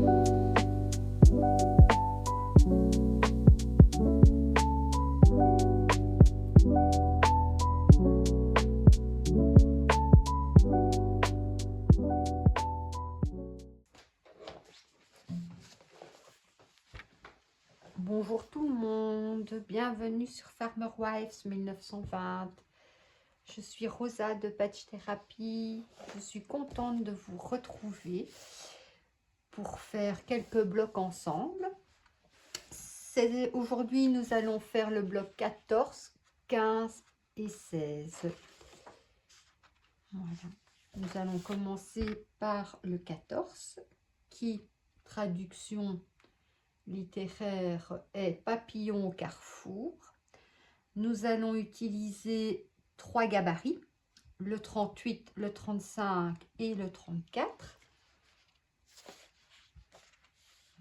Bonjour tout le monde, bienvenue sur Farmer Wives 1920. Je suis Rosa de Patch Therapy. Je suis contente de vous retrouver pour faire quelques blocs ensemble. Aujourd'hui, nous allons faire le bloc 14, 15 et 16. Voilà. Nous allons commencer par le 14 qui, traduction littéraire, est papillon au carrefour. Nous allons utiliser 3 gabarits, le 38, le 35 et le 34.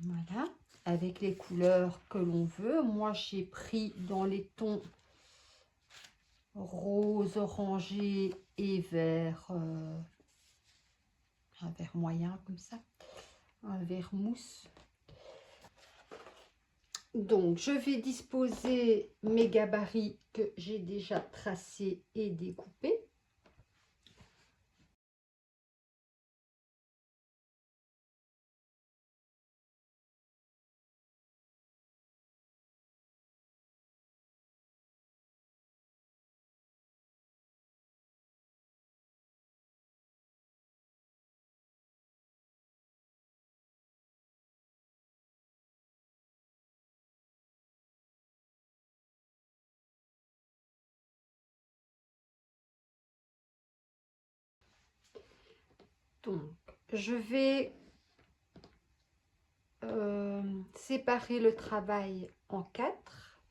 Voilà, avec les couleurs que l'on veut. Moi, j'ai pris dans les tons rose, orangé et vert, un vert moyen comme ça, un vert mousse. Donc, je vais disposer mes gabarits que j'ai déjà tracés et découpés. Donc, je vais séparer le travail en 4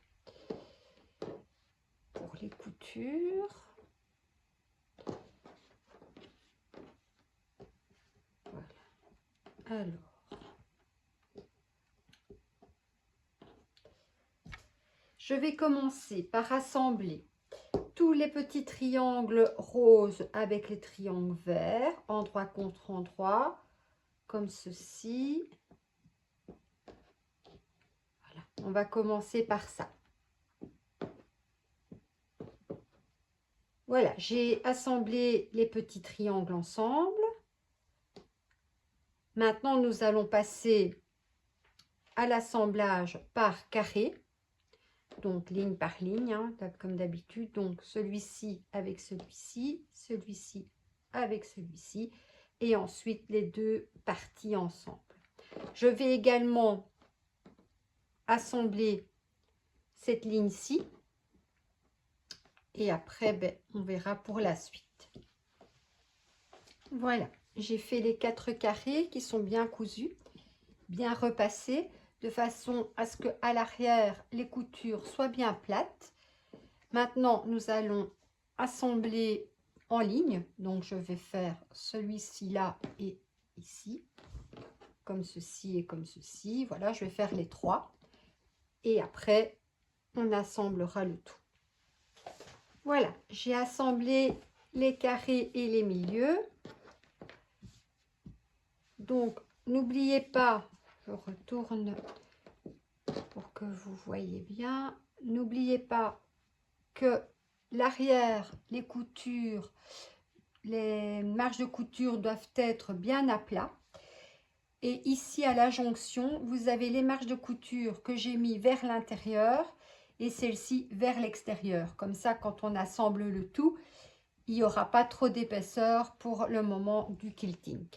pour les coutures. Voilà. Alors, je vais commencer par assembler tous les petits triangles roses avec les triangles verts, endroit contre endroit, comme ceci. Voilà. On va commencer par ça. Voilà, j'ai assemblé les petits triangles ensemble. Maintenant, nous allons passer à l'assemblage par carré. Donc, ligne par ligne, hein, comme d'habitude. Donc, celui-ci avec celui-ci, celui-ci avec celui-ci. Et ensuite, les deux parties ensemble. Je vais également assembler cette ligne-ci. Et après, ben, on verra pour la suite. Voilà, j'ai fait les 4 carrés qui sont bien cousus, bien repassés, de façon à ce qu'à l'arrière, les coutures soient bien plates. Maintenant, nous allons assembler en ligne. Donc, je vais faire celui-ci là et ici, comme ceci et comme ceci. Voilà, je vais faire les 3. Et après, on assemblera le tout. Voilà, j'ai assemblé les carrés et les milieux. Donc, n'oubliez pas, je retourne pour que vous voyez bien, n'oubliez pas que l'arrière, les coutures, les marges de couture doivent être bien à plat. Et ici, à la jonction, vous avez les marges de couture que j'ai mis vers l'intérieur et celle-ci vers l'extérieur. Comme ça, quand on assemble le tout, il n'y aura pas trop d'épaisseur pour le moment du quilting.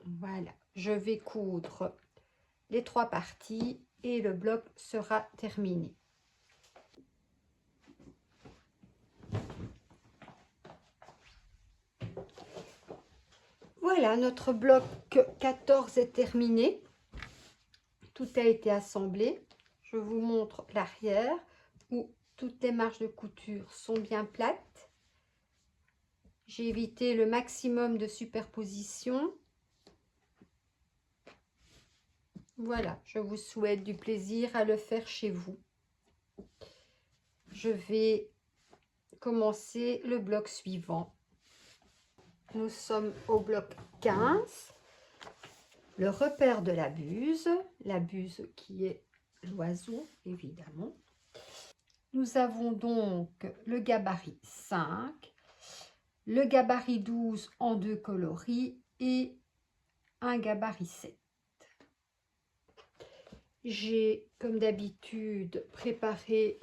Voilà, je vais coudre les 3 parties et le bloc sera terminé. Voilà, notre bloc 14 est terminé. Tout a été assemblé. Je vous montre l'arrière où toutes les marges de couture sont bien plates. J'ai évité le maximum de superposition. Voilà, je vous souhaite du plaisir à le faire chez vous. Je vais commencer le bloc suivant. Nous sommes au bloc 15. le repère de la buse qui est l'oiseau, évidemment. Nous avons donc le gabarit 5, le gabarit 12 en 2 coloris et un gabarit 7. J'ai, comme d'habitude, préparé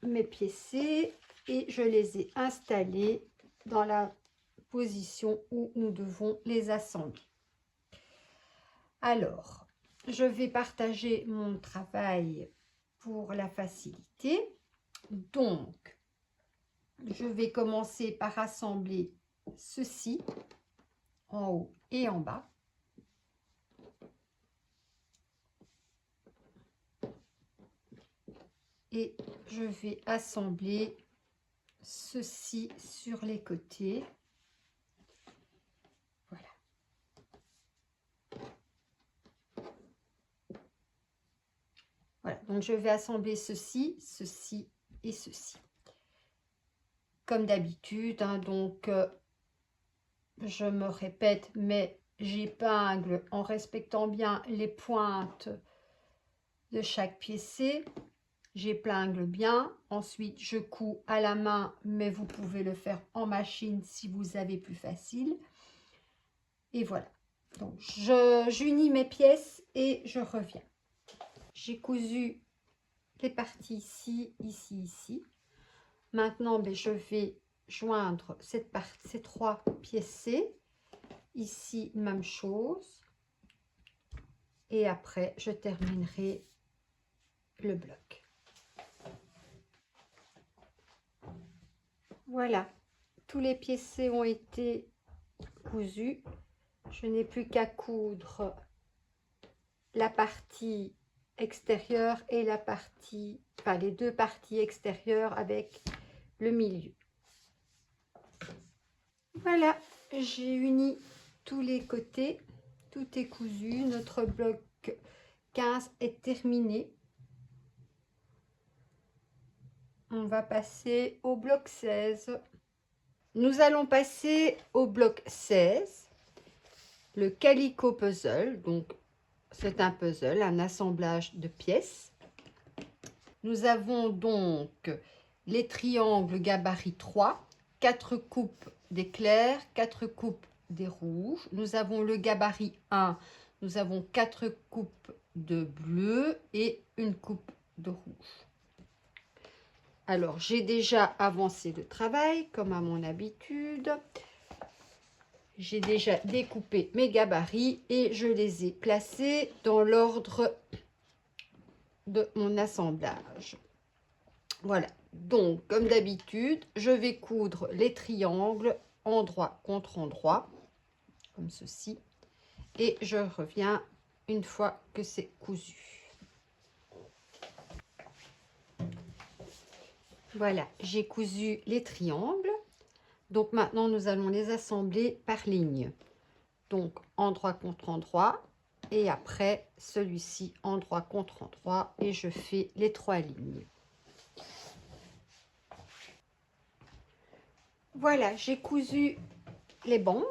mes piécés et je les ai installés dans la position où nous devons les assembler. Alors, je vais partager mon travail pour la facilité. Donc, je vais commencer par assembler ceci en haut et en bas. Et je vais assembler ceci sur les côtés. Voilà. Voilà, donc je vais assembler ceci, ceci et ceci. Comme d'habitude, hein, donc je me répète, mais j'épingle en respectant bien les pointes de chaque piécé. J'épingle bien, ensuite je couds à la main, mais vous pouvez le faire en machine si vous avez plus facile. Et voilà, donc j'unis mes pièces et je reviens. J'ai cousu les parties ici, ici, ici. Maintenant, je vais joindre ces 3 piécés. Ici, même chose. Et après, je terminerai le bloc. Voilà, tous les piécés ont été cousus. Je n'ai plus qu'à coudre la partie extérieure et la partie, enfin les 2 parties extérieures avec le milieu. Voilà, j'ai uni tous les côtés, tout est cousu. Notre bloc 15 est terminé. On va passer au bloc 16. Nous allons passer au bloc 16, le Calico Puzzle. Donc, c'est un puzzle, un assemblage de pièces. Nous avons donc les triangles gabarit 3, 4 coupes des clairs, 4 coupes des rouges. Nous avons le gabarit 1, nous avons 4 coupes de bleu et une coupe de rouge. Alors, j'ai déjà avancé le travail, comme à mon habitude. J'ai déjà découpé mes gabarits et je les ai placés dans l'ordre de mon assemblage. Voilà, donc, comme d'habitude, je vais coudre les triangles endroit contre endroit, comme ceci. Et je reviens une fois que c'est cousu. Voilà, j'ai cousu les triangles. Donc maintenant, nous allons les assembler par ligne. Donc, endroit contre endroit. Et après, celui-ci, endroit contre endroit. Et je fais les 3 lignes. Voilà, j'ai cousu les bandes.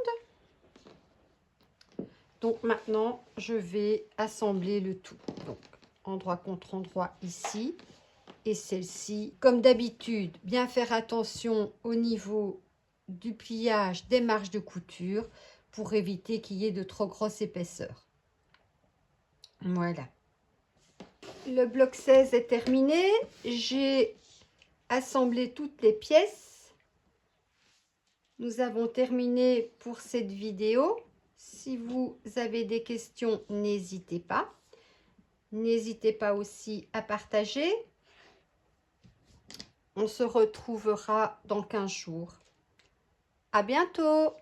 Donc maintenant, je vais assembler le tout. Donc, endroit contre endroit ici. Et celle-ci, comme d'habitude, bien faire attention au niveau du pliage des marges de couture pour éviter qu'il y ait de trop grosse épaisseur. Voilà. Le bloc 16 est terminé. J'ai assemblé toutes les pièces. Nous avons terminé pour cette vidéo. Si vous avez des questions, n'hésitez pas. N'hésitez pas aussi à partager. On se retrouvera dans 15 jours. À bientôt!